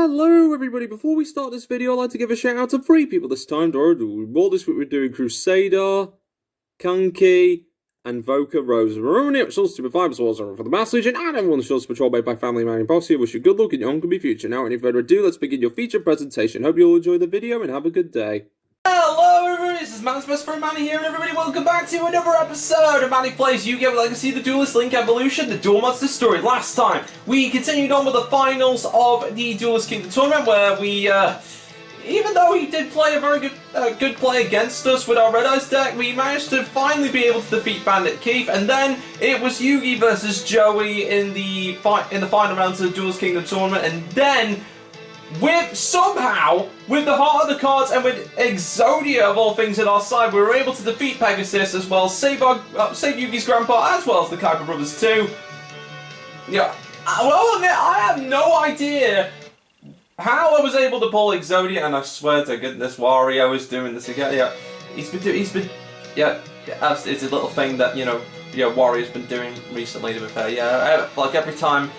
Hello everybody, before we start this video I'd like to give a shout out to 3 people this time. This week we're doing Kruzadar, KanKi, and Voca Rose. Remember it was Super 5 as well as for the Mass Legion and everyone the show's patrolled by family man and posse. I wish you good luck in your oncoming future. Now, any further ado, let's begin your feature presentation. Hope you all enjoy the video and have a good day. Hello everybody, this is Man's Best Friend Manny here, and everybody welcome back to another episode of Manny Plays Yugi and Legacy, the Duelist Link Evolution, the Duel Monster story. Last time, we continued on with the finals of the Duelist Kingdom Tournament, where we, even though he did play a very good play against us with our Red Eyes deck, we managed to finally be able to defeat Bandit Keith, and then it was Yugi versus Joey in the final rounds of the Duelist Kingdom Tournament, and then somehow, with the heart of the cards and with Exodia of all things at our side, we were able to defeat Pegasus as well, save Yugi's grandpa as well as the Kuiper brothers too. Yeah, well, I have no idea how I was able to pull Exodia, and I swear to goodness, Wario is doing this again. Yeah, it's a little thing that Wario's been doing recently. To be fair, yeah, like every time.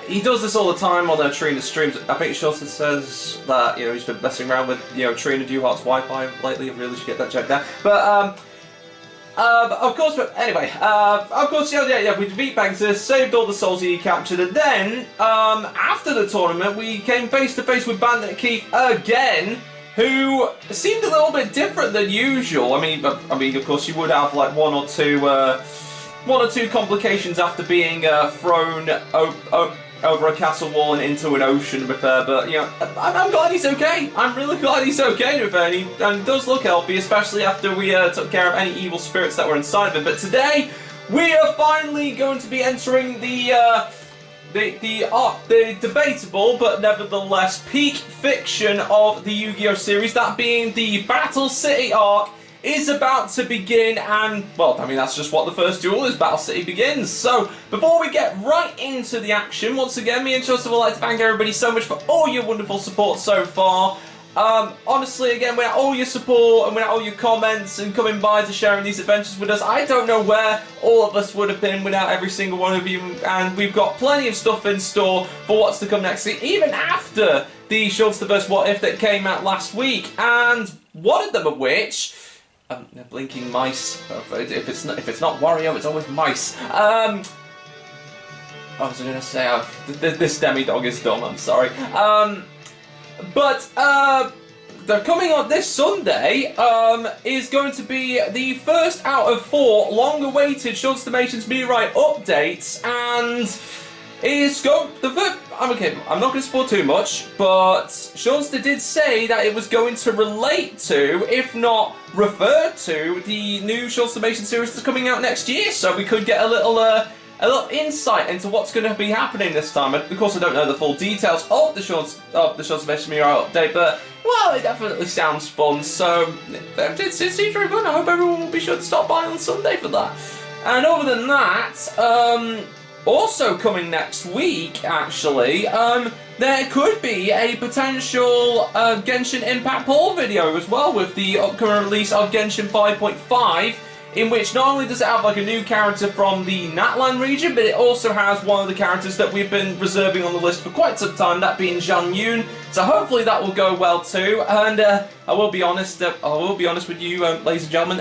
He does this all the time on Trina's streams. I think Shorten says that he's been messing around with Trina Duhart's Wi-Fi lately. I really should get that checked out. But of course, we defeat Pegasus, saved all the souls he captured, and then after the tournament, we came face to face with Bandit Keith again, who seemed a little bit different than usual. I mean, of course, you would have like one or two complications after being thrown over a castle wall and into an ocean with her, but I'm glad he's okay. I'm really glad he's okay with her, and he does look healthy, especially after we took care of any evil spirits that were inside of him. But today, we are finally going to be entering the debatable but nevertheless peak fiction of the Yu-Gi-Oh series, that being the Battle City arc is about to begin, and, well, I mean, that's just what the first duel is. Battle City begins. So, before we get right into the action, once again, me and Justin would like to thank everybody so much for all your wonderful support so far. Honestly, again, without all your support and without all your comments and coming by to sharing these adventures with us, I don't know where all of us would have been without every single one of you, and we've got plenty of stuff in store for what's to come next, even after the Shorts vs. What If that came out last week, and one of them of which... blinking mice. If it's not Wario, it's always mice. I was going to say this demi-dog is dumb. I'm sorry. But they're coming on this Sunday. Is going to be the first out of 4 long-awaited Shorts Animations Meteorite updates, and it's I'm not going to spoil too much, but Shortster did say that it was going to relate to, if not refer to, the new Shorts Animation series that's coming out next year, so we could get a little insight into what's going to be happening this time. And of course, I don't know the full details of the Shorts Animation Meteorite update, but, well, it definitely sounds fun, so it seems very fun. I hope everyone will be sure to stop by on Sunday for that. And other than that, also coming next week, actually, there could be a potential Genshin Impact poll video as well, with the upcoming release of Genshin 5.5, in which not only does it have like a new character from the Natlan region, but it also has one of the characters that we've been reserving on the list for quite some time, that being Zhang Yun. So hopefully that will go well too. And I will be honest with you, ladies and gentlemen,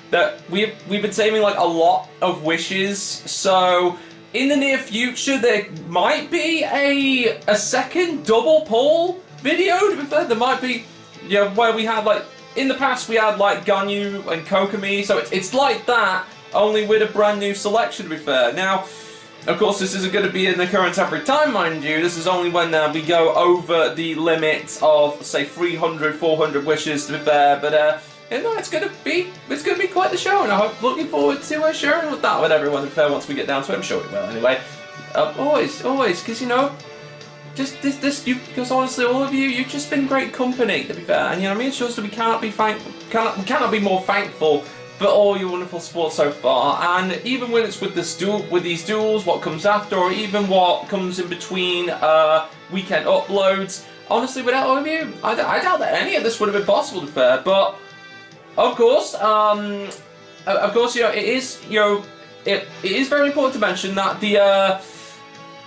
that we've been saving like a lot of wishes. So in the near future, there might be a second double poll video. To be fair, there might be, where we had like, in the past we had like Ganyu and Kokomi, so it's like that, only with a brand new selection, to be fair. Now, of course, this isn't going to be in the current every time, mind you. This is only when we go over the limit of, say, 300, 400 wishes, to be fair. But it's gonna be quite the show, and I'm looking forward to sharing that with everyone. To be fair, once we get down to it, I'm sure we will. Anyway, always, because because honestly, all of you, you've just been great company, to be fair. And me and Schuster, we cannot be more thankful for all your wonderful support so far. And even when it's with these duels, what comes after, or even what comes in between weekend uploads, honestly, without all of you, I doubt that any of this would have been possible, to be fair. But of course, it is very important to mention that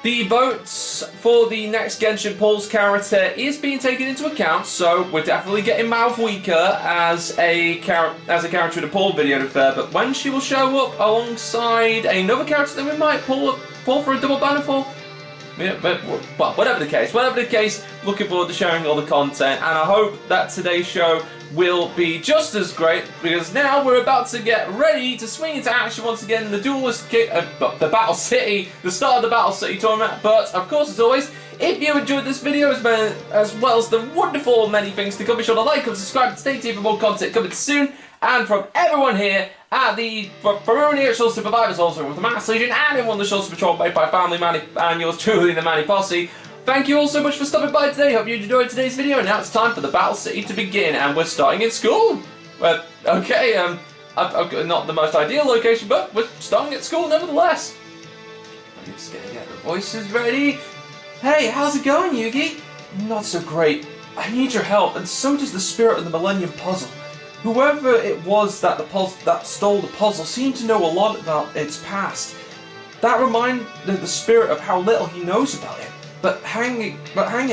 The votes for the next Genshin Pulse character is being taken into account, so we're definitely getting Malvika as a character in a poll video to fair, but when she will show up alongside another character that we might pull for a double banner for, yeah, but well, whatever the case, looking forward to sharing all the content, and I hope that today's show will be just as great, because now we're about to get ready to swing into action once again in the Duelist the Battle City, the start of the Battle City tournament. But of course, as always, if you enjoyed this video as well as the wonderful many things to come, be sure to like and subscribe and stay tuned for more content coming soon. And from everyone here at from everyone here at Shoals Survivors, also with the Mass Legion, and everyone on the Shoals Patrol made by Family Manny and yours truly, the Manny Posse. Thank you all so much for stopping by today. Hope you enjoyed today's video. And now it's time for the Battle City to begin, and we're starting in school. Well, okay, I've got not the most ideal location, but we're starting at school nevertheless. I'm just gonna get the voices ready. Hey, how's it going, Yugi? Not so great. I need your help, and so does the spirit of the Millennium Puzzle. Whoever it was that stole the puzzle seemed to know a lot about its past. That reminded the spirit of how little he knows about it. But hanging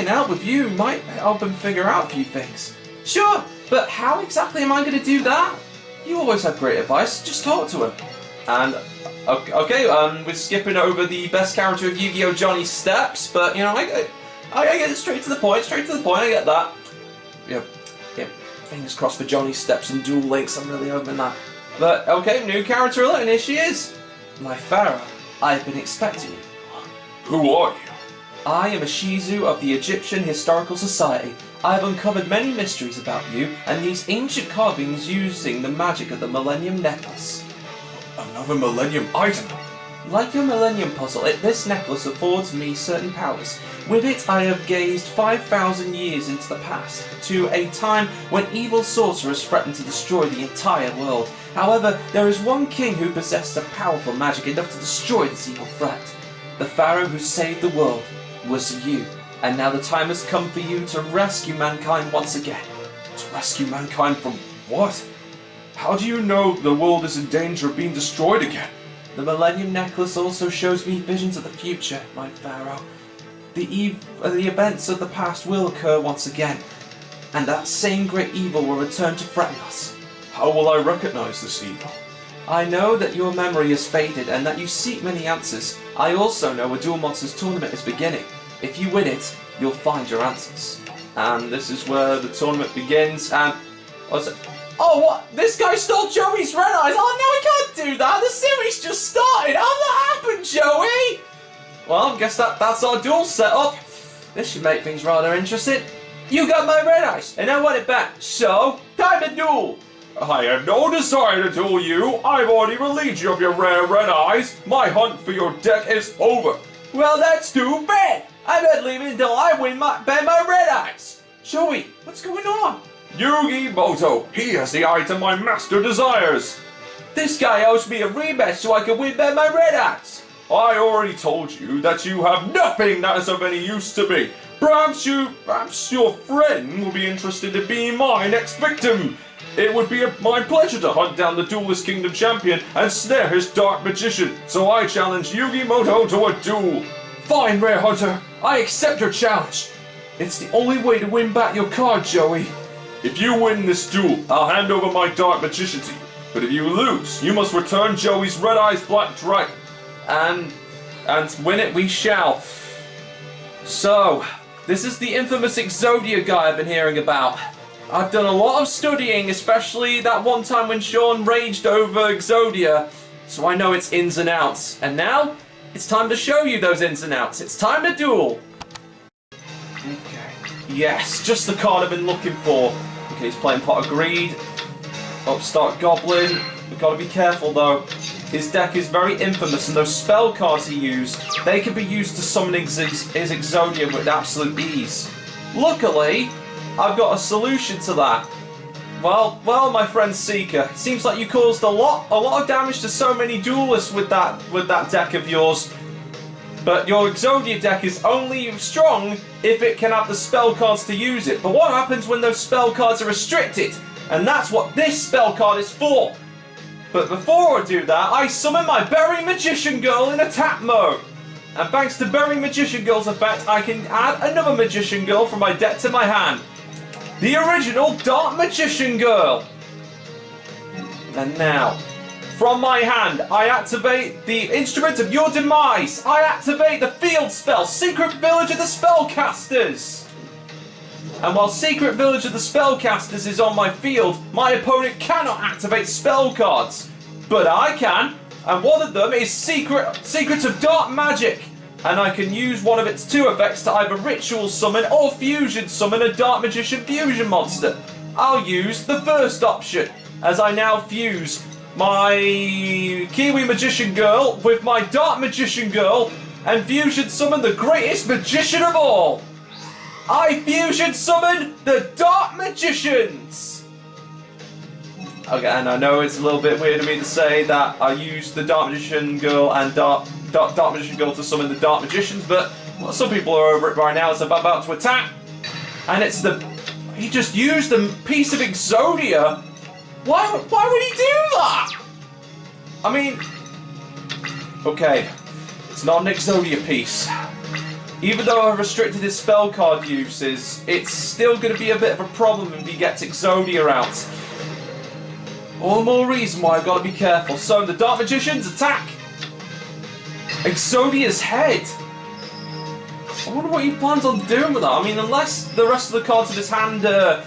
out with you might help him figure out a few things. Sure, but how exactly am I going to do that? You always have great advice. Just talk to him. And okay, we're skipping over the best character of Yu-Gi-Oh! Johnny's steps, but you know, I get it straight to the point. I get that. Yeah. Fingers crossed for Johnny's steps and Duel Links. I'm really hoping that. But okay, new character alert, and here she is. My Pharaoh, I've been expecting you. Who are you? I am a Shizu of the Egyptian Historical Society. I have uncovered many mysteries about you and these ancient carvings using the magic of the Millennium Necklace. Another Millennium item. Like your Millennium Puzzle, this necklace affords me certain powers. With it, I have gazed 5,000 years into the past, to a time when evil sorcerers threatened to destroy the entire world. However, there is one king who possessed a powerful magic enough to destroy this evil threat. The Pharaoh who saved the world was you, and now the time has come for you to rescue mankind once again. To rescue mankind from what? How do you know the world is in danger of being destroyed again? The Millennium Necklace also shows me visions of the future, my Pharaoh. The events of the past will occur once again, and that same great evil will return to threaten us. How will I recognize this evil? I know that your memory has faded and that you seek many answers. I also know a Duel Monsters tournament is beginning. If you win it, you'll find your answers. And this is where the tournament begins, and... what's it? Oh, what? This guy stole Joey's red eyes! Oh, no, he can't do that! The series just started! How'd that happen, Joey? Well, I guess that's our duel setup. This should make things rather interesting. You got my red eyes, and I want it back. So, time to duel! I have no desire to duel you. I've already relieved you of your rare red eyes. My hunt for your deck is over. Well, that's too bad. I'm not leaving until I win my red eyes. Joey, what's going on? Yugi Moto, he has the item my master desires. This guy owes me a rematch so I can win back my red eyes. I already told you that you have nothing that is of any use to me. Perhaps your friend will be interested in being my next victim. It would be my pleasure to hunt down the Duelist Kingdom champion and snare his dark magician, so I challenge Yugi Moto to a duel. Fine, Rare Hunter, I accept your challenge. It's the only way to win back your card, Joey. If you win this duel, I'll hand over my dark magician to you. But if you lose, you must return Joey's Red Eyes Black Dragon. And win it we shall. So, this is the infamous Exodia guy I've been hearing about. I've done a lot of studying, especially that one time when Sean raged over Exodia, so I know its ins and outs. And now, it's time to show you those ins and outs. It's time to duel. Okay. Yes, just the card I've been looking for. Okay, he's playing Pot of Greed. Upstart Goblin. We've got to be careful though. His deck is very infamous, and those spell cards he used, they can be used to summon his Exodia with absolute ease. Luckily, I've got a solution to that. Well, my friend Seeker, it seems like you caused a lot of damage to so many duelists with that deck of yours. But your Exodia deck is only strong if it can have the spell cards to use it. But what happens when those spell cards are restricted? And that's what this spell card is for. But before I do that, I summon my Berry Magician Girl in attack mode. And thanks to Berry Magician Girl's effect, I can add another Magician Girl from my deck to my hand. The original Dark Magician Girl. And now, from my hand, I activate the Instrument of Your Demise. I activate the field spell, Secret Village of the Spellcasters. And while Secret Village of the Spellcasters is on my field, my opponent cannot activate spell cards. But I can, and one of them is Secrets of Dark Magic. And I can use one of its 2 effects to either Ritual Summon or Fusion Summon a Dark Magician Fusion monster. I'll use the first option, as I now fuse my Kiwi Magician Girl with my Dark Magician Girl and Fusion Summon the greatest magician of all. I Fusion Summon the Dark Magicians! Okay, and I know it's a little bit weird of me to say that I used the Dark Magician Girl and Dark Magician Girl to summon the Dark Magicians, but well, some people are over it right now. It's about to attack. And it's the... He just used a piece of Exodia. Why would he do that? I mean... Okay. It's not an Exodia piece. Even though I restricted his spell card uses, it's still going to be a bit of a problem if he gets Exodia out. All the more reason why I've got to be careful. So the Dark Magicians attack! Exodia's head! I wonder what he plans on doing with that. I mean, unless the rest of the cards of his hand are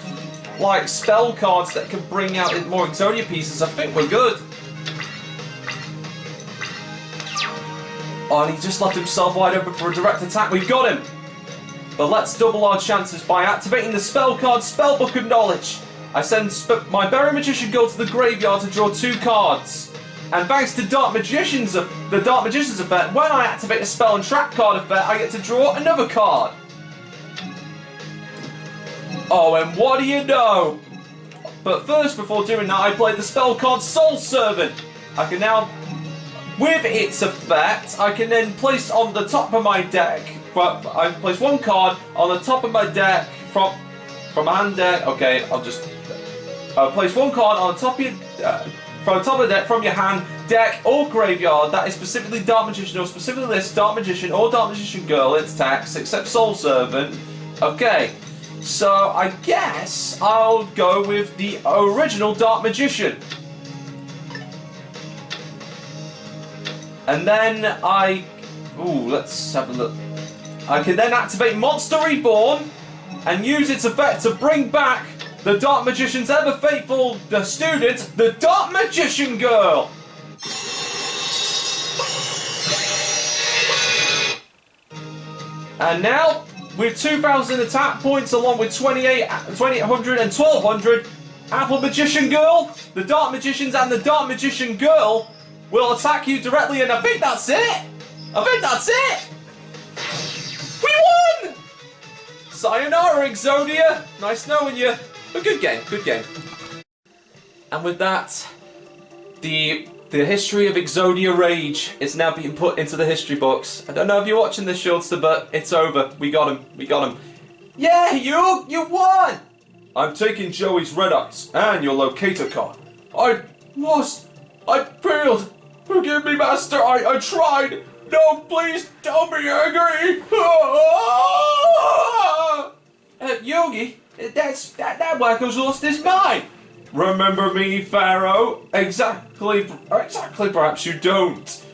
like spell cards that can bring out more Exodia pieces, I think we're good. Oh, and he just left himself wide open for a direct attack. We've got him! But let's double our chances by activating the spell card Spellbook of Knowledge. I send my Berry Magician Girl to the graveyard to draw 2 cards. And thanks to the Dark Magician's effect, when I activate a spell and trap card effect, I get to draw another card. Oh, and what do you know? But first, before doing that, I play the spell card Soul Servant. I can now, with its effect, I can then place on the top of my deck. I place 1 card on the top of my deck from my hand deck. Okay, I'll place 1 card on the top of your from the top of the deck from your hand, deck, or graveyard that is specifically Dark Magician or specifically lists Dark Magician or Dark Magician Girl in its text, except Soul Servant. Okay, so I guess I'll go with the original Dark Magician. And then let's have a look. I can then activate Monster Reborn and use its effect to bring back the Dark Magician's ever faithful student, the Dark Magician Girl! And now, with 2,000 attack points along with 2,800 and 1,200, Apple Magician Girl, the Dark Magicians and the Dark Magician Girl will attack you directly, and I think that's it! We won! Sayonara, Exodia! Nice knowing you. But good game. And with that, the history of Exodia Rage is now being put into the history books. I don't know if you're watching this, Shortster, but it's over. We got him. Yeah, you won! I'm taking Joey's red eyes and your locator card. I failed. Forgive me, Master. I tried. No, please don't be angry. Yugi, that wacko's lost his mind. Remember me, Pharaoh? Exactly, perhaps you don't.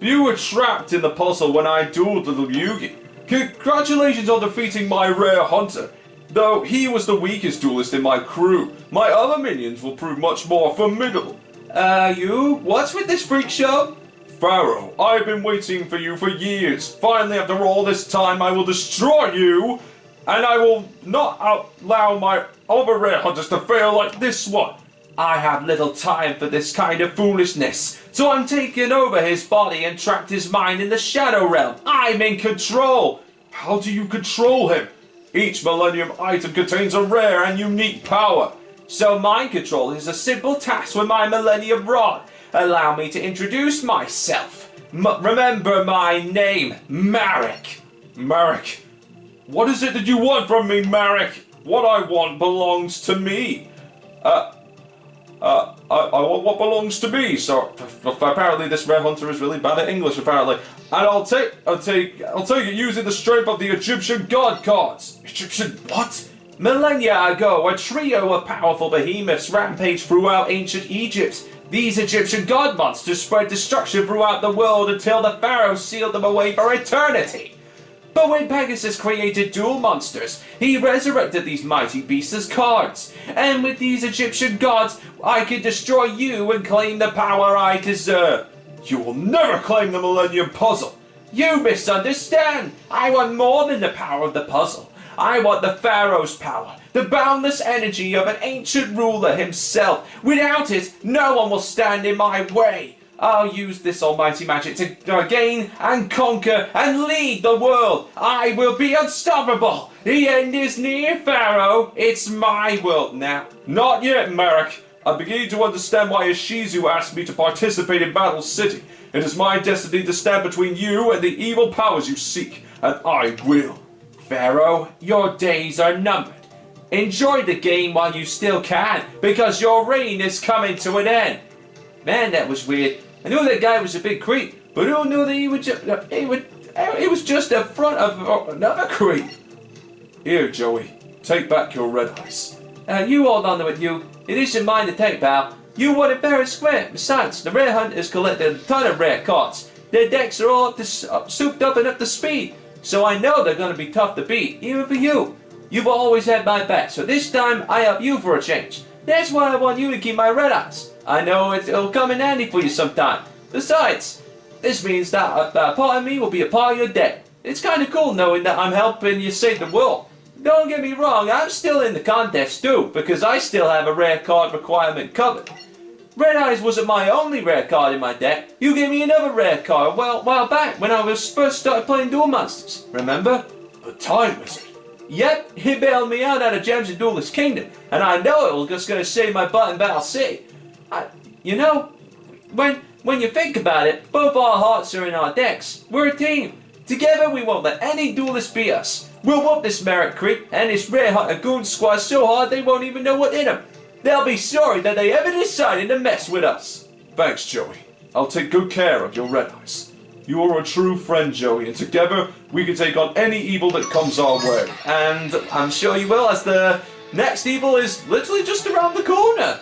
You were trapped in the puzzle when I dueled little Yugi. Congratulations on defeating my rare hunter. Though he was the weakest duelist in my crew, my other minions will prove much more formidable. What's with this freak show? Pharaoh, I've been waiting for you for years. Finally, after all this time, I will destroy you. And I will not allow my other rare hunters to fail like this one. I have little time for this kind of foolishness, so I'm taking over his body and trapped his mind in the Shadow Realm. I'm in control. How do you control him? Each Millennium item contains a rare and unique power. So mind control is a simple task with my Millennium Rod. Allow me to introduce myself. Remember my name, Marek. Marek. What is it that you want from me, Marek? What I want belongs to me. I want what belongs to me. So apparently this rare hunter is really bad at English. Apparently, and I'll take it using the strength of the Egyptian god cards. Egyptian what? Millennia ago, a trio of powerful behemoths rampaged throughout ancient Egypt. These Egyptian god monsters spread destruction throughout the world until the pharaoh sealed them away for eternity. But when Pegasus created dual monsters, he resurrected these mighty beasts as cards. And with these Egyptian gods, I could destroy you and claim the power I deserve. You will never claim the Millennium Puzzle. You misunderstand. I want more than the power of the puzzle. I want the pharaoh's power, the boundless energy of an ancient ruler himself. Without it, no one will stand in my way. I'll use this almighty magic to gain and conquer and lead the world. I will be unstoppable. The end is near, Pharaoh. It's my world now. Not yet, Merrick. I'm beginning to understand why Ishizu asked me to participate in Battle City. It is my destiny to stand between you and the evil powers you seek, and I will. Pharaoh, your days are numbered. Enjoy the game while you still can, because your reign is coming to an end. Man, that was weird. I knew that guy was a big creep, but who knew that he was just a front of another creep? Here, Joey, take back your red eyes. You hold on to it, you. It isn't mine to take, pal. You want it fair and square. Besides, the rare hunters collected a ton of rare cards. Their decks are all souped up and up to speed, so I know they're going to be tough to beat, even for you. You've always had my back, so this time I help you for a change. That's why I want you to keep my red eyes. I know it'll come in handy for you sometime. Besides, this means that a part of me will be a part of your deck. It's kind of cool knowing that I'm helping you save the world. Don't get me wrong, I'm still in the contest too, because I still have a rare card requirement covered. Red Eyes wasn't my only rare card in my deck. You gave me another rare card a while back when I was first started playing Duel Monsters. Remember? The Time Wizard. Yep, he bailed me out of Gems in Duelist Kingdom, and I know it was just going to save my butt in Battle City. You know, when you think about it, both our hearts are in our decks. We're a team. Together we won't let any duelist beat us. We'll whoop this Merrick creep and this rare hunter goon squad so hard they won't even know what's in them. They'll be sorry that they ever decided to mess with us. Thanks, Joey. I'll take good care of your red eyes. You are a true friend, Joey, and together we can take on any evil that comes our way. And I'm sure you will, as the next evil is literally just around the corner.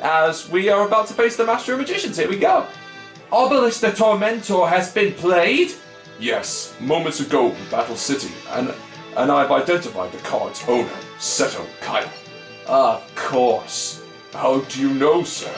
As we are about to face the Master of Magicians. Here we go. Obelisk the Tormentor has been played? Yes, moments ago in Battle City, and I've identified the card's owner, Seto Kaiba. Of course. How do you know, sir?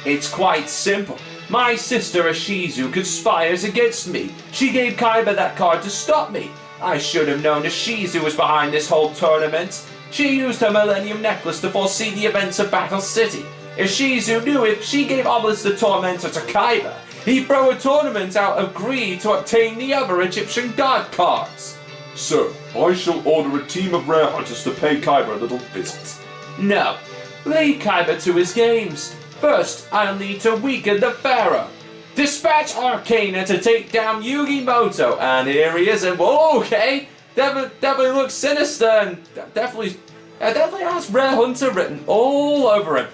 It's quite simple. My sister Ishizu conspires against me. She gave Kaiba that card to stop me. I should have known Ishizu was behind this whole tournament. She used her Millennium Necklace to foresee the events of Battle City. Ishizu knew if she gave Obelisk the Tormentor to Kaiba, he'd throw a tournament out of greed to obtain the other Egyptian god cards. Sir, I shall order a team of rare hunters to pay Kaiba a little visit. No. Leave Kaiba to his games. First, I'll need to weaken the Pharaoh. Dispatch Arcana to take down Yugi Moto. And here he is, and whoa, okay. Definitely looks sinister, and definitely has Rare Hunter written all over him.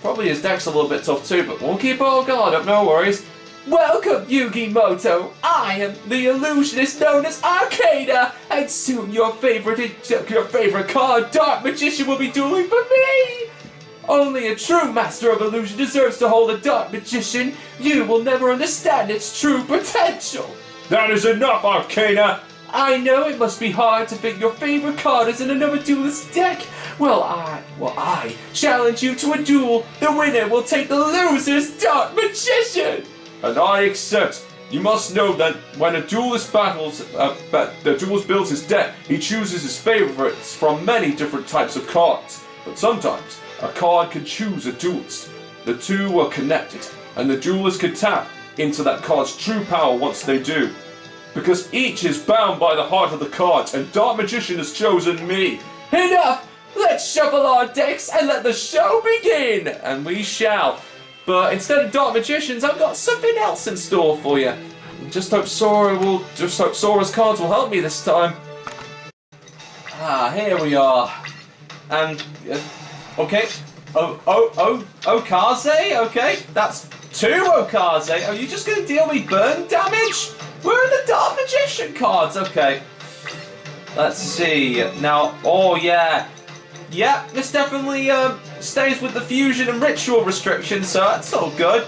Probably his deck's a little bit tough too, but we'll keep our guard up, no worries. Welcome, Yugi Moto! I am the illusionist known as Arcana, and soon your favorite card, Dark Magician, will be dueling for me! Only a true master of illusion deserves to hold a Dark Magician. You will never understand its true potential. That is enough, Arcana! I know it must be hard to think your favorite card is in another duelist deck. Well, I challenge you to a duel. The winner will take the loser's Dark Magician. And I accept. You must know that when a duelist builds his deck, he chooses his favorites from many different types of cards. But sometimes, a card can choose a duelist. The two are connected, and the duelist can tap into that card's true power once they do. Because each is bound by the heart of the cards, and Dark Magician has chosen me. Enough! Let's shuffle our decks and let the show begin! And we shall. But instead of Dark Magicians, I've got something else in store for you. Just hope Sora's cards will help me this time. Here we are. And, okay, Okaze? Okay, that's 2 Okaze. Are you just going to deal me burn damage? Where are the Dark Magician cards? Okay. Let's see. Now, oh yeah. Yeah, this definitely stays with the fusion and ritual restrictions, so that's all good.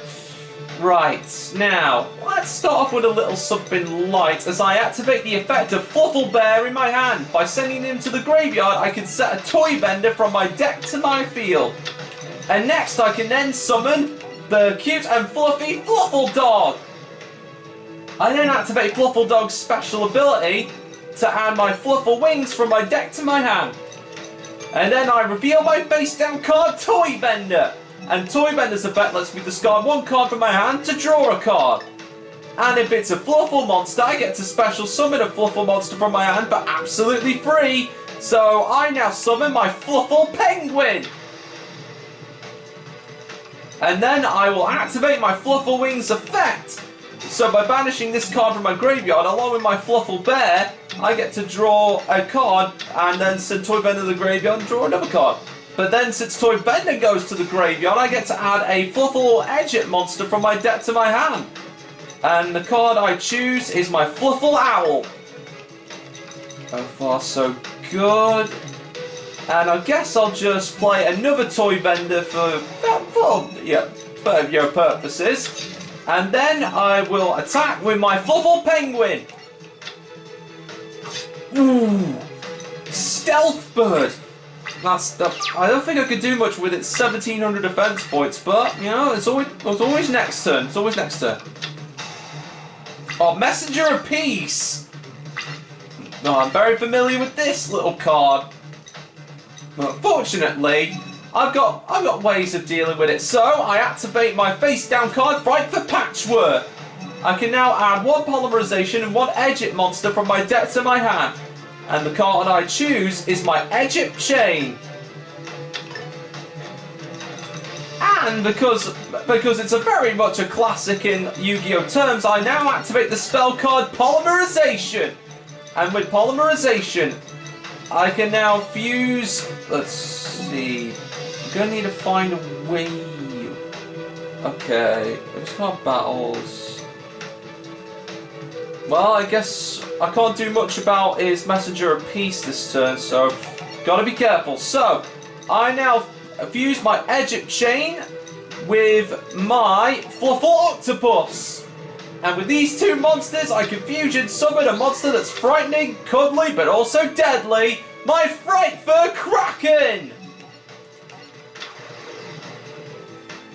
Right, now, let's start off with a little something light as I activate the effect of Fluffle Bear in my hand. By sending him to the graveyard, I can set a toy vendor from my deck to my field. And next, I can then summon the cute and fluffy Fluffle Dog. I then activate Fluffle Dog's special ability to add my Fluffle Wings from my deck to my hand. And then I reveal my face down card, Toy Vendor. And Toy Bender's effect lets me discard 1 card from my hand to draw a card. And if it's a Fluffle monster, I get to special summon a Fluffle monster from my hand for absolutely free. So I now summon my Fluffle Penguin. And then I will activate my Fluffle Wings effect. So by banishing this card from my graveyard, along with my Fluffle Bear, I get to draw a card and then send Toy Bender to the graveyard and draw another card. But then since Toy Bender goes to the graveyard, I get to add a Fluffle Edgit monster from my deck to my hand. And the card I choose is my Fluffle Owl. So far so good. And I guess I'll just play another Toy Bender for your purposes. And then I will attack with my Fluffle Penguin. Ooh, Stealth Bird. I don't think I could do much with its 1700 defense points, but you know, it's always next turn. It's always next turn. Oh, Messenger of Peace. No, I'm very familiar with this little card. But fortunately, I've got ways of dealing with it. So I activate my face down card, Fright for Patchwork. I can now add 1 Polymerization and 1 Edgit monster from my deck to my hand. And the card I choose is my Edgit Chain. And because it's a very much a classic in Yu-Gi-Oh terms, I now activate the spell card Polymerization. And with Polymerization, I can now fuse. Let's see. I'm gonna need to find a way. Okay, it's called battles. Well, I guess I can't do much about his Messenger of Peace this turn, so gotta be careful. So I now fuse my Edgit Chain with my Fluffle Octopus. And with these 2 monsters, I can fusion summon a monster that's frightening, cuddly, but also deadly. My Frightfur Kraken!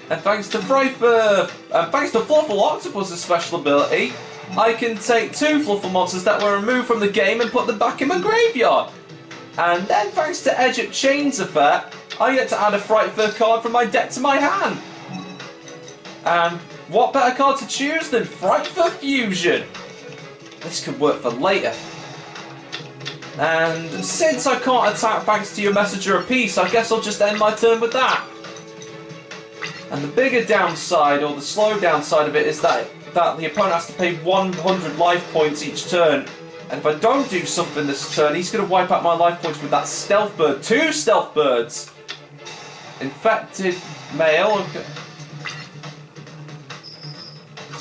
And thanks to Fluffle Octopus's special ability, I can take 2 Fluffle monsters that were removed from the game and put them back in my graveyard. And then thanks to Edgit Chain's effect, I get to add a Frightfur card from my deck to my hand. And what better card to choose than Frightfur Fusion? This could work for later. And since I can't attack thanks to your Messenger of Peace, I guess I'll just end my turn with that. And the bigger downside, or the slow downside of it, is that the opponent has to pay 100 life points each turn. And if I don't do something this turn, he's going to wipe out my life points with that Stealth Bird. 2 Stealth Birds! Infected male.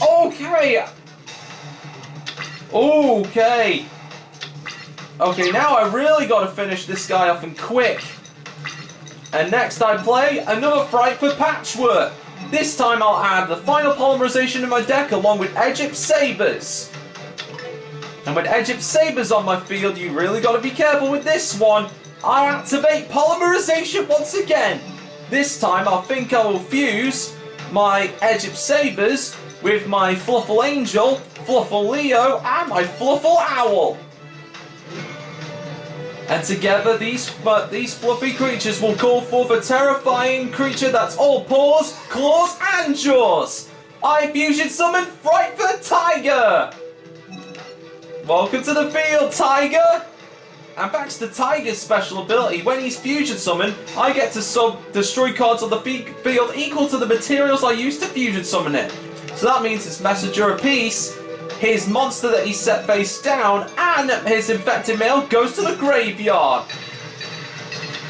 Okay! Okay! Okay, now I really got to finish this guy off and quick. And next I play another Fright for Patchwork. This time I'll add the final Polymerization in my deck along with Egypt Sabers. And with Egypt Sabers on my field, you really got to be careful with this one. I activate Polymerization once again. This time I think I will fuse my Egypt Sabers with my Fluffle Angel, Fluffle Leo, and my Fluffle Owl. And together, these fluffy creatures will call forth a terrifying creature that's all paws, claws, and jaws. I fusion summon Frightfur Tiger. Welcome to the field, Tiger. And thanks to Tiger's special ability, when he's fusion summoned, I get to destroy cards on the field equal to the materials I used to fusion summon it. So that means his Messenger of Peace, his monster that he set face down, and his infected male goes to the graveyard.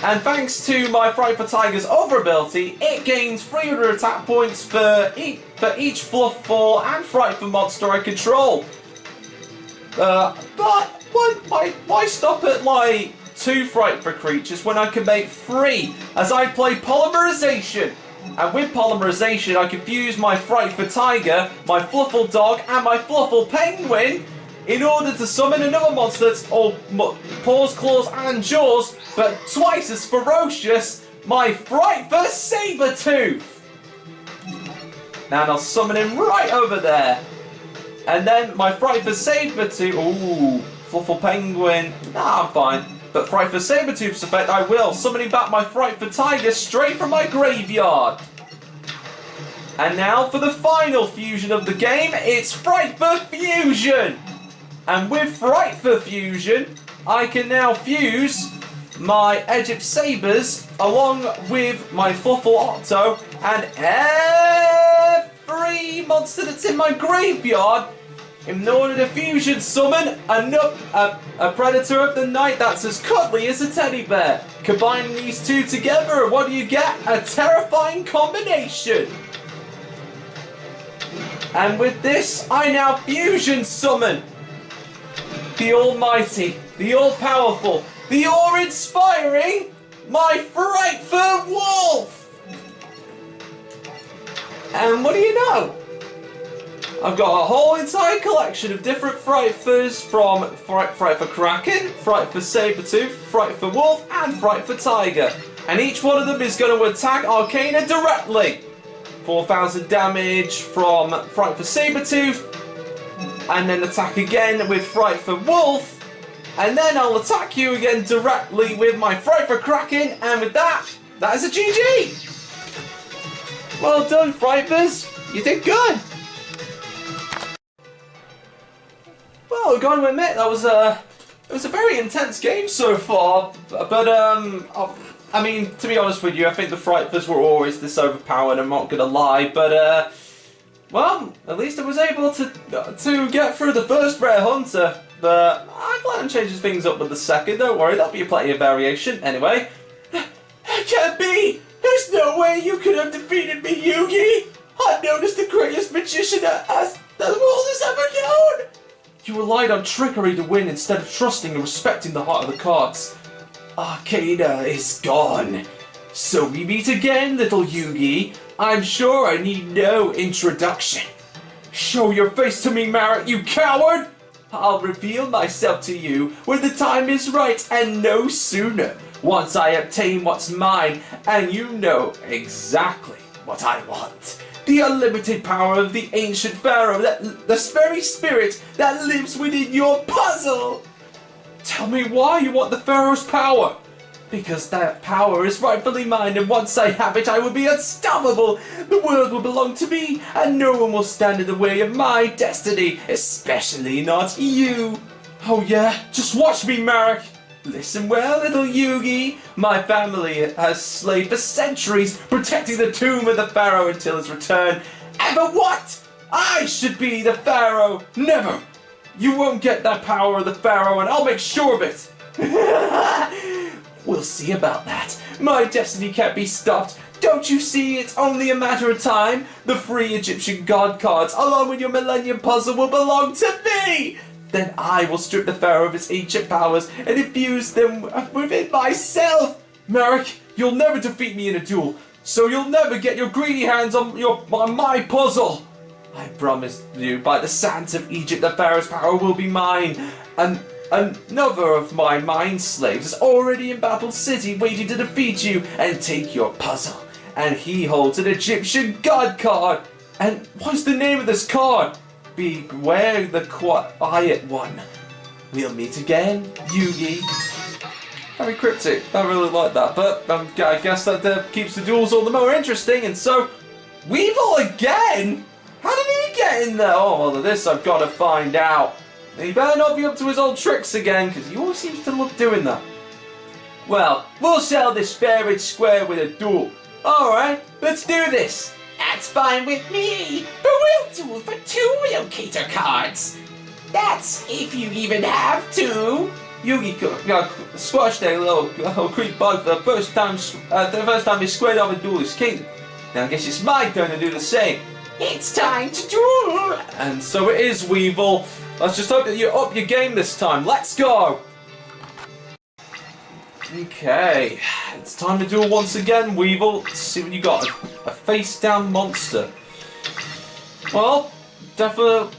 And thanks to my Frightful Tiger's other ability, it gains 300 attack each Fluffball and Frightful monster I control. But why stop at like 2 Frightful creatures when I can make 3? As I play Polymerization. And with Polymerization, I can fuse my Frightful Tiger, my Fluffle Dog, and my Fluffle Penguin in order to summon another monster that's all paws, claws, and jaws, but twice as ferocious, my Frightful Sabertooth. Now I'll summon him right over there. And then my Frightful Sabertooth, ooh, Fluffle Penguin, nah, I'm fine. But Frightful Sabertooth's effect, I will, summoning back my Frightful Tiger straight from my graveyard. And now for the final fusion of the game, it's Frightful Fusion! And with Frightful Fusion, I can now fuse my Egypt Sabers along with my Fluffle Octo and every monster that's in my graveyard in order to fusion summon a Predator of the Night that's as cuddly as a teddy bear. Combining these two together, what do you get? A terrifying combination. And with this, I now fusion summon the almighty, the all-powerful, the awe-inspiring, my Frightful Wolf! And what do you know? I've got a whole entire collection of different Frightfuls from Frightful Kraken, Frightful Sabertooth, Frightful Wolf, and Frightful Tiger. And each one of them is going to attack Arcana directly. 4,000 damage from Frightful Sabertooth, and then attack again with Frightful Wolf, and then I'll attack you again directly with my Frightful Kraken, and with that is a GG! Well done, Frightfuls, you did good! Well, I've got to admit, it was a very intense game so far, but I mean, to be honest with you, I think the Frightfuls were always this overpowered, I'm not gonna lie, but well, at least I was able to get through the first Rare Hunter, but I plan on changing things up with the second, don't worry, there'll be plenty of variation. Anyway, that can't be! There's no way you could have defeated me, Yugi! I'm known as the greatest magician that the world has ever known! You relied on trickery to win instead of trusting and respecting the heart of the cards. Arcana is gone. So we meet again, little Yugi. I'm sure I need no introduction. Show your face to me, Marit, you coward! I'll reveal myself to you when the time is right, and no sooner. Once I obtain what's mine, and you know exactly what I want. The unlimited power of the ancient pharaoh, the very spirit that lives within your puzzle. Tell me why you want the pharaoh's power. Because that power is rightfully mine, and once I have it, I will be unstoppable. The world will belong to me, and no one will stand in the way of my destiny, especially not you. Oh yeah, just watch me, Marek. Listen well, little Yugi. My family has slaved for centuries, protecting the tomb of the pharaoh until his return. And for what? I should be the pharaoh. Never. You won't get that power of the pharaoh, and I'll make sure of it. We'll see about that. My destiny can't be stopped. Don't you see it's only a matter of time? The free Egyptian god cards, along with your Millennium Puzzle, will belong to me! Then I will strip the pharaoh of his ancient powers and infuse them within myself! Marek, you'll never defeat me in a duel, so you'll never get your greedy hands on my puzzle! I promise you, by the sands of Egypt, the pharaoh's power will be mine. And another of my mind slaves is already in Battle City waiting to defeat you and take your puzzle. And he holds an Egyptian god card. And what's the name of this card? Beware the quiet one. We'll meet again, Yugi. Very cryptic. I really like that. But I guess that keeps the duels all the more interesting. And so, Weevil again? How did he get in there? Oh, well, this I've got to find out. He better not be up to his old tricks again, because he always seems to love doing that. Well, we'll settle this fair and square with a duel. Alright, let's do this. That's fine with me, but we'll duel for 2 locator cards. That's if you even have 2. Yugi squashed a little creep bug for the first time he squared off a Duelist Kingdom. Now I guess it's my turn to do the same. It's time to duel! And so it is, Weevil. Let's just hope that you up your game this time. Let's go! Okay, it's time to duel once again, Weevil. Let's see what you got. A face-down monster. Well, definitely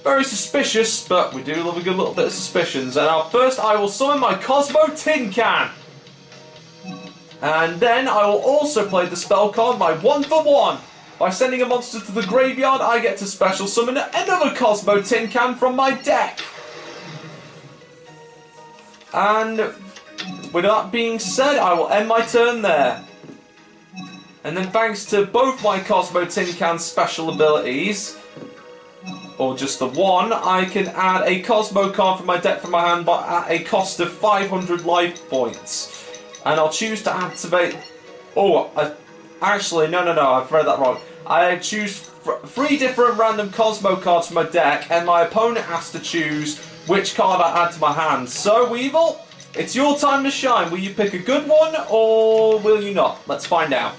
very suspicious, but we do love a good little bit of suspicions. And now first I will summon my Cosmo Tin Can. And then I will also play the spell card, my 1-for-1. By sending a monster to the graveyard, I get to special summon another Cosmo Tin Can from my deck. And with that being said, I will end my turn there. And then thanks to both my Cosmo Tin Can special abilities, or just the one, I can add a Cosmo card from my deck from my hand but at a cost of 500 life points. And I'll choose to activate... actually, no, I've read that wrong. I choose 3 different random Cosmo cards from my deck, and my opponent has to choose which card I add to my hand. So, Weevil, it's your time to shine. Will you pick a good one, or will you not? Let's find out.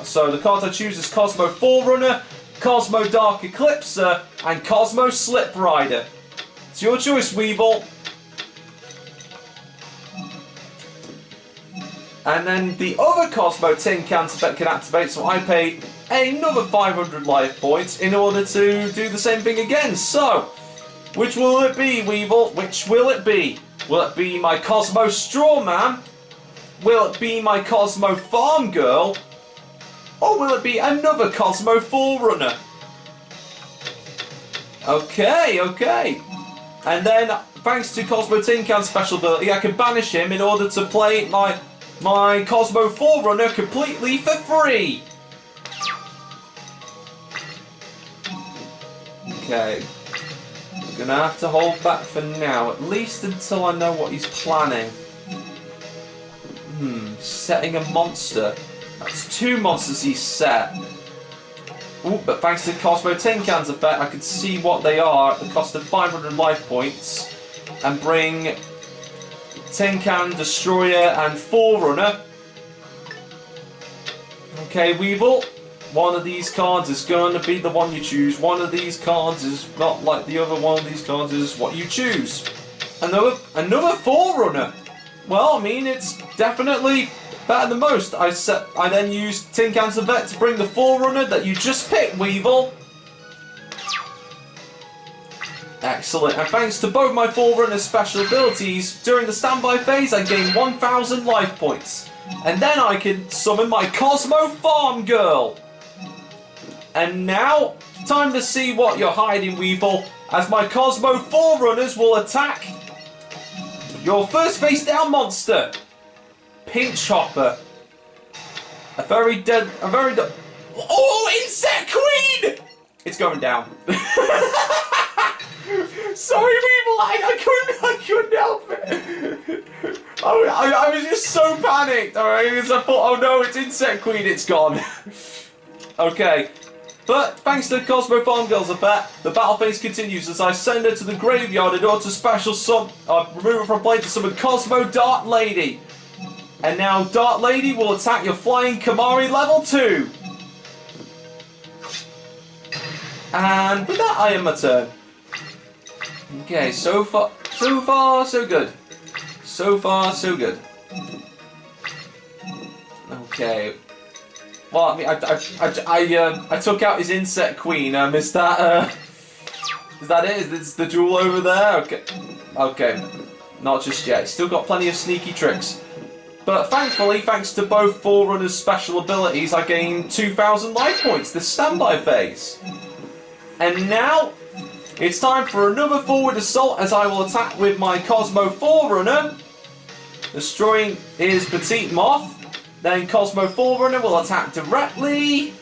So, the cards I choose is Cosmo Forerunner, Cosmo Dark Eclipser, and Cosmo Slip Rider. It's your choice, Weevil. And then the other Cosmo Tin Can can activate, so I pay another 500 life points in order to do the same thing again. So, which will it be, Weevil? Which will it be? Will it be my Cosmo Strawman? Will it be my Cosmo Farm Girl? Or will it be another Cosmo Forerunner? Okay. And then, thanks to Cosmo Tin Can's special ability, I can banish him in order to play my Cosmo Forerunner completely for free. Okay. I'm gonna have to hold back for now, at least until I know what he's planning. Setting a monster. That's 2 monsters he's set. Ooh, but thanks to Cosmo Tin Can's effect, I can see what they are at the cost of 500 life points and bring Tin Can, Destroyer, and Forerunner. Okay, Weevil. One of these cards is going to be the one you choose. One of these cards is not like the other. One of these cards is what you choose. Another Forerunner. Well, I mean, it's definitely better than most. I then use Tin Can's effect to bring the Forerunner that you just picked, Weevil. Excellent, and thanks to both my Forerunner's special abilities, during the standby phase I gain 1,000 life points. And then I can summon my Cosmo Farm Girl. And now, time to see what you're hiding, Weevil, as my Cosmo Forerunners will attack your first face-down monster, Pinch Hopper. Oh, Insect Queen! It's going down. Sorry, Weevil, I couldn't help it. I was just so panicked, alright, because I thought, oh no, it's Insect Queen, it's gone. Okay, but thanks to Cosmo Farm Girl's effect, the battle phase continues as I send her to the graveyard in order to special remove her from play to summon Cosmo Dart Lady. And now Dart Lady will attack your Flying Kamari level 2. And with that, I end my turn. Okay, so far, so good. So far, so good. Okay. Well, I mean, I took out his Insect Queen. Is that it? Is the duel over there? Okay. Okay. Not just yet. Still got plenty of sneaky tricks. But thankfully, thanks to both Forerunners' special abilities, I gained 2,000 life points this standby phase. And now, it's time for another forward assault as I will attack with my Cosmo Forerunner, destroying his Petite Moth. Then Cosmo Forerunner will attack directly.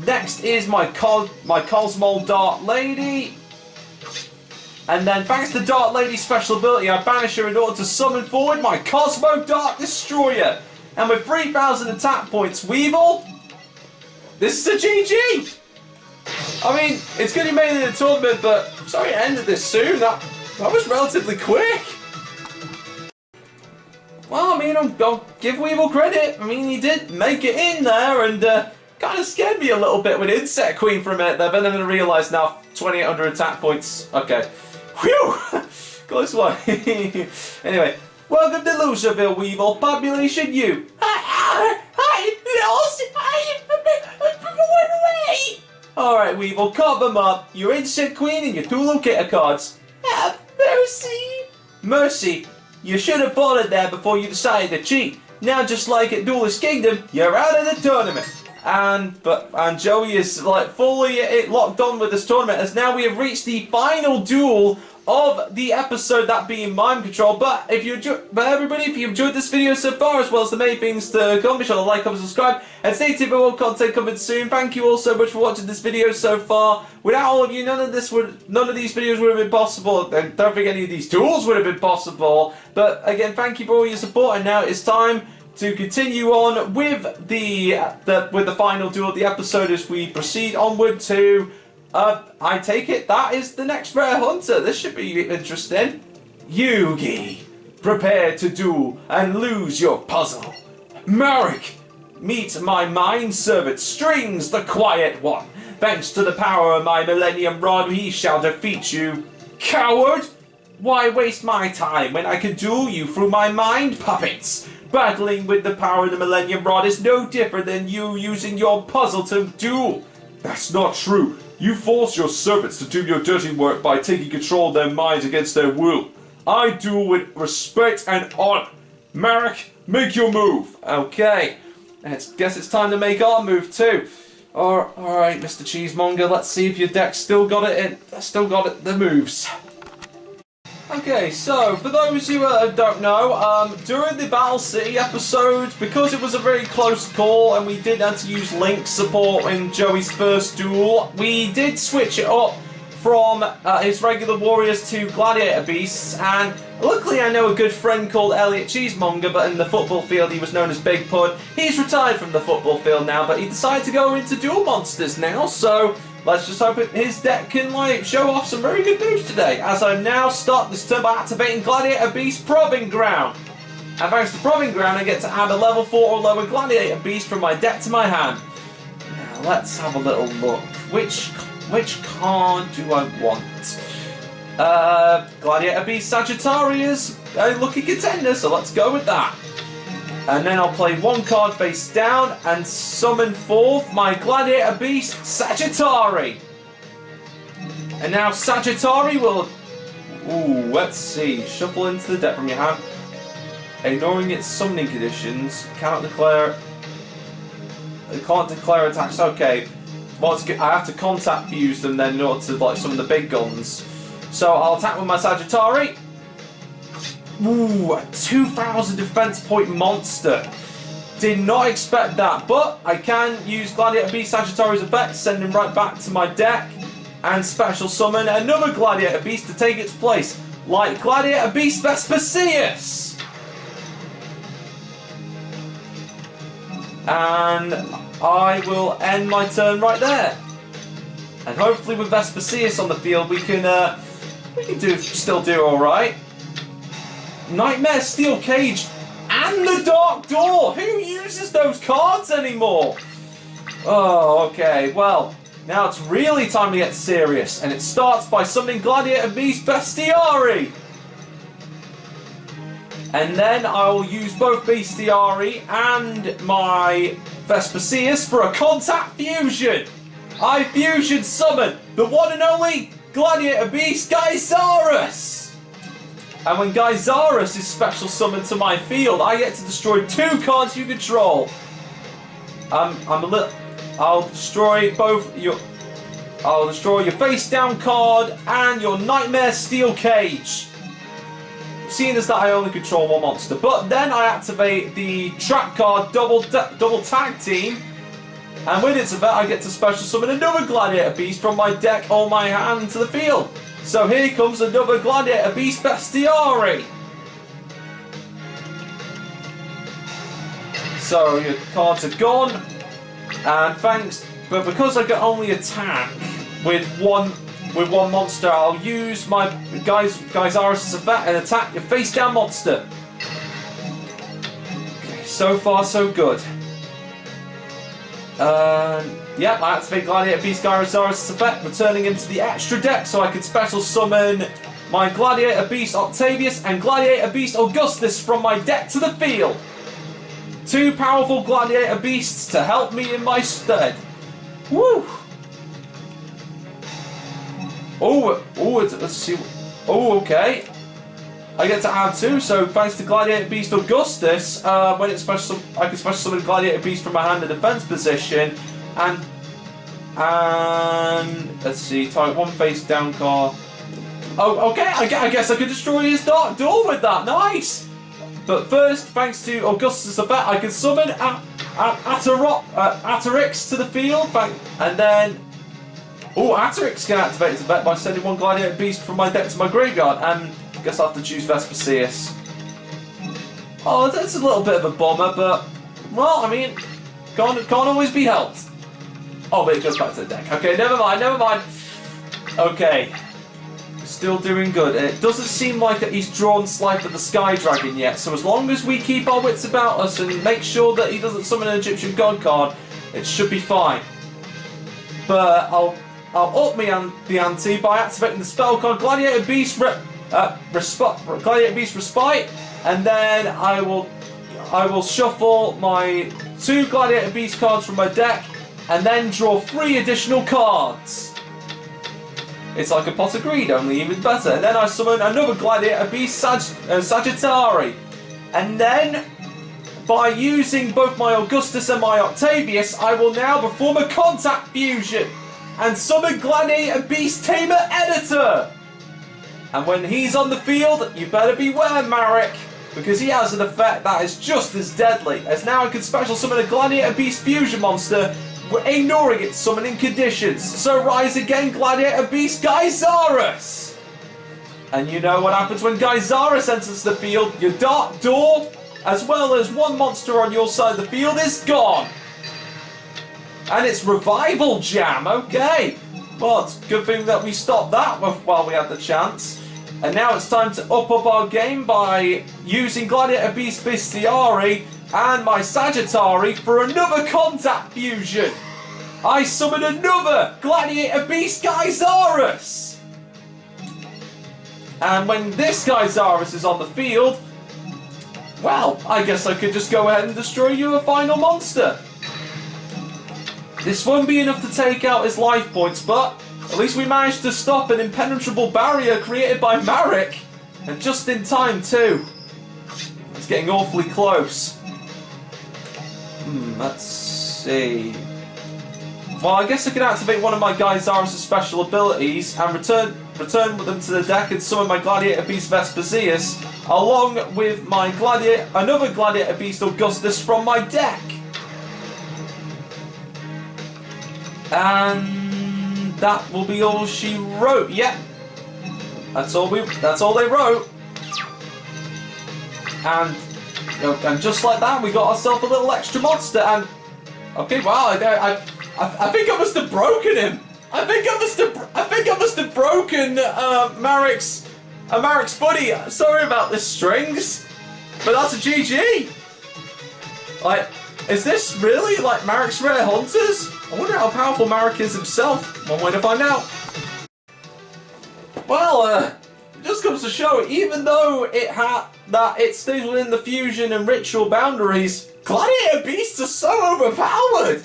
Next is my Cosmo Dart Lady. And then thanks to Dart Lady's special ability, I banish her in order to summon forward my Cosmo Dart Destroyer. And with 3,000 attack points, Weevil, this is a GG! I mean, it's good he made it in the tournament, but I'm sorry it ended this soon. That was relatively quick. Well, I mean, I'll give Weevil credit. I mean, he did make it in there and kind of scared me a little bit with Insect Queen for a minute there, but then I realised now 2,800 attack points. Okay. Whew! Close one. Anyway, welcome to Loserville, Weevil. Population U. Alright, Weevil, cop them up. Your Insect Queen and your 2 locator cards. Have mercy. Mercy. You should have followed there before you decided to cheat. Now, just like at Duelist Kingdom, you're out of the tournament. And Joey is like fully locked on with this tournament, as now we have reached the final duel of the episode, that being Mind Control. But everybody, if you enjoyed this video so far, as well as the main things to come, be sure to like, comment, subscribe, and stay tuned for more content coming soon. Thank you all so much for watching this video so far. Without all of you, none of these videos would have been possible, and don't think any of these tools would have been possible. But again, thank you for all your support, and now it's time to continue on with the final duel of the episode as we proceed onward to. I take it that is the next rare hunter. This should be interesting. Yugi, prepare to duel and lose your puzzle. Marek, meet my mind servant Strings, the quiet one. Thanks to the power of my Millennium Rod, he shall defeat you. Coward! Why waste my time when I can duel you through my mind puppets? Battling with the power of the Millennium Rod is no different than you using your puzzle to duel. That's not true. You force your servants to do your dirty work by taking control of their minds against their will. I duel with respect and honor. Marek, make your move. Okay, guess it's time to make our move too. Alright, Mr. Cheesemonger, let's see if your deck's still got the moves. Okay, so for those who don't know, during the Battle City episode, because it was a very close call and we did have to use Link support in Joey's first duel, we did switch it up from his regular warriors to gladiator beasts, and luckily I know a good friend called Elliot Cheesemonger, but in the football field he was known as Big Pud. He's retired from the football field now, but he decided to go into duel monsters now, so let's just hope his deck can show off some very good moves today, as I now start this turn by activating Gladiator Beast Proving Ground. And thanks to Proving Ground, I get to add a level 4 or lower Gladiator Beast from my deck to my hand. Now let's have a little look. Which card do I want? Gladiator Beast Sagittarius, a lucky contender, so let's go with that. And then I'll play one card face down and summon forth my Gladiator Beast, Sagittari. And now Sagittari will... Ooh, let's see. Shuffle into the deck from your hand. Ignoring its summoning conditions, cannot declare... It can't declare attacks. Okay. Well, I have to contact fuse them then in order to summon the big guns. So I'll attack with my Sagittari. Ooh, a 2,000 defense point monster. Did not expect that, but I can use Gladiator Beast Sagittarius effect, send him right back to my deck, and special summon another Gladiator Beast to take its place, like Gladiator Beast Vespasius. And I will end my turn right there. And hopefully with Vespasius on the field, we can still do all right. Nightmare Steel Cage and the Dark Door! Who uses those cards anymore? Oh, okay, well, now it's really time to get serious, and it starts by summoning Gladiator Beast Bestiari! And then I will use both Bestiari and my Vespasius for a contact fusion! I fusion summon the one and only Gladiator Beast Geysaurus! And when Geysaurus is special summoned to my field, I get to destroy 2 cards you control. I'll destroy your face down card and your Nightmare Steel Cage. Seeing as that I only control 1 monster, but then I activate the trap card double tag team, and with its effect I get to special summon another Gladiator Beast from my deck or my hand to the field. So here comes another Gladiator Beast Bestiari. So your cards are gone, and but because I can only attack with one monster. I'll use my Geysaris' effect and attack your face-down monster. Okay, so far so good. Yeah, I activate Gladiator Beast Geysaris' effect, returning him to the extra deck so I can special summon my Gladiator Beast Octavius and Gladiator Beast Augustus from my deck to the field. 2 powerful Gladiator Beasts to help me in my stead. Woo! Let's see. Oh, okay. I get to add 2, so thanks to Gladiator Beast Augustus, when it's special, I can special summon Gladiator Beast from my hand in defense position, and let's see, target 1 face down card. Oh, okay. I guess I could destroy his Dark Duel with that. Nice. But first, thanks to Augustus' effect, I can summon Atarix to the field, and then. Oh, Atarix can activate his effect by sending 1 Gladiator Beast from my deck to my graveyard, and I guess I'll have to choose Vespasius. Oh, that's a little bit of a bummer, but, well, I mean, can't always be helped. Oh, but it goes back to the deck. Okay, never mind. Okay. Still doing good. It doesn't seem like he's drawn Slifer the Sky Dragon yet, so as long as we keep our wits about us and make sure that he doesn't summon an Egyptian God card, it should be fine. But I'll up the ante by activating the spell card Gladiator Beast Respite, and then I will shuffle my 2 Gladiator Beast cards from my deck, and then draw 3 additional cards. It's like a pot of greed, only even better. And then I summon another Gladiator Beast Sagittari, and then by using both my Augustus and my Octavius, I will now perform a contact fusion and summon Gladiator Beast Tamer Editor. And when he's on the field, you better beware, Marek, because he has an effect that is just as deadly, as now I can special summon a Gladiator Beast Fusion monster, ignoring its summoning conditions. So rise again, Gladiator Beast Geysaris! And you know what happens when Geysaris enters the field. Your Dark Door, as well as 1 monster on your side of the field, is gone. And it's Revival Jam, okay. Well, it's a good thing that we stopped that while we had the chance. And now it's time to up our game by using Gladiator Beast Bestiari and my Sagittari for another contact fusion. I summon another Gladiator Beast Geysaris. And when this Geysaris is on the field, well, I guess I could just go ahead and destroy you a final monster. This won't be enough to take out his life points, but at least we managed to stop an impenetrable barrier created by Marek. And just in time, too. It's getting awfully close. Let's see. Well, I guess I can activate one of my Geysaris' special abilities and return them to the deck and summon my Gladiator Beast Vespasius, along with my another Gladiator Beast Augustus from my deck. And that will be all she wrote. Yep. That's all they wrote. And just like that, we got ourselves a little extra monster. And okay, wow, I think I must have broken him. I think I must have broken Marek's buddy. Sorry about this, Strings, but that's a GG. Like, is this really like Marek's Rare Hunters? I wonder how powerful Marek is himself. One way to find out. Well, it just comes to show, even though it stays within the fusion and ritual boundaries, Gladiator Beasts are so overpowered.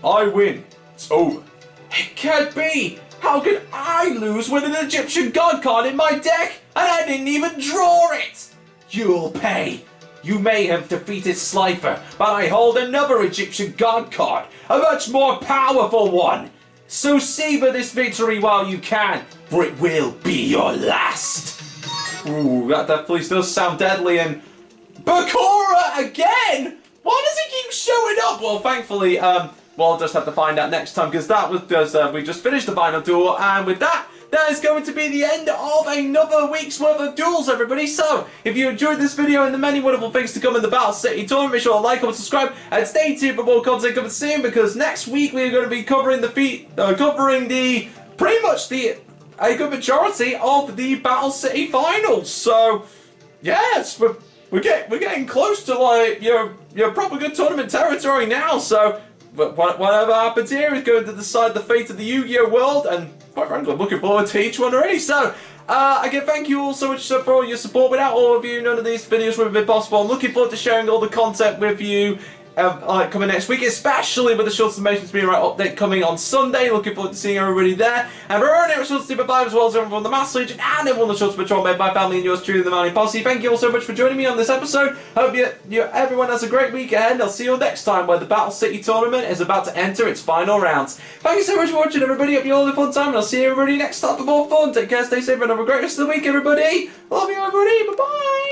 I win. It's over. It can't be. How could I lose with an Egyptian God card in my deck and I didn't even draw it? You'll pay. You may have defeated Slifer, but I hold another Egyptian God card, a much more powerful one. So savor this victory while you can, for it will be your last. Ooh, that definitely does sound deadly. And Bakura again? Why does he keep showing up? Well, thankfully, well, I'll just have to find out next time, because that was just, we just finished the final duel, and with that, that is going to be the end of another week's worth of duels, everybody. So, if you enjoyed this video and the many wonderful things to come in the Battle City Tournament, make sure to like, comment, subscribe, and stay tuned for more content coming soon, because next week we are going to be covering the pretty much a good majority of the Battle City finals. So, yes, we're getting close to like your proper good tournament territory now. So, whatever happens here is going to decide the fate of the Yu-Gi-Oh world, and quite frankly, I'm looking forward to each one already. So, again, thank you all so much for all your support. Without all of you, none of these videos would have been possible. I'm looking forward to sharing all the content with you coming next week, especially with the Short Summation Speedrun update coming on Sunday. Looking forward to seeing everybody there. And we're on it with Short Super 5 as well as everyone from the Master Legion and everyone on the Short Patrol made by family and yours truly, the Mountain Posse. Thank you all so much for joining me on this episode. Hope everyone has a great week ahead. I'll see you all next time where the Battle City Tournament is about to enter its final rounds. Thank you so much for watching, everybody. Hope you all had a fun time, and I'll see you everybody next time for more fun. Take care, stay safe, and have a great rest of the week, everybody. Love you, everybody. Bye-bye.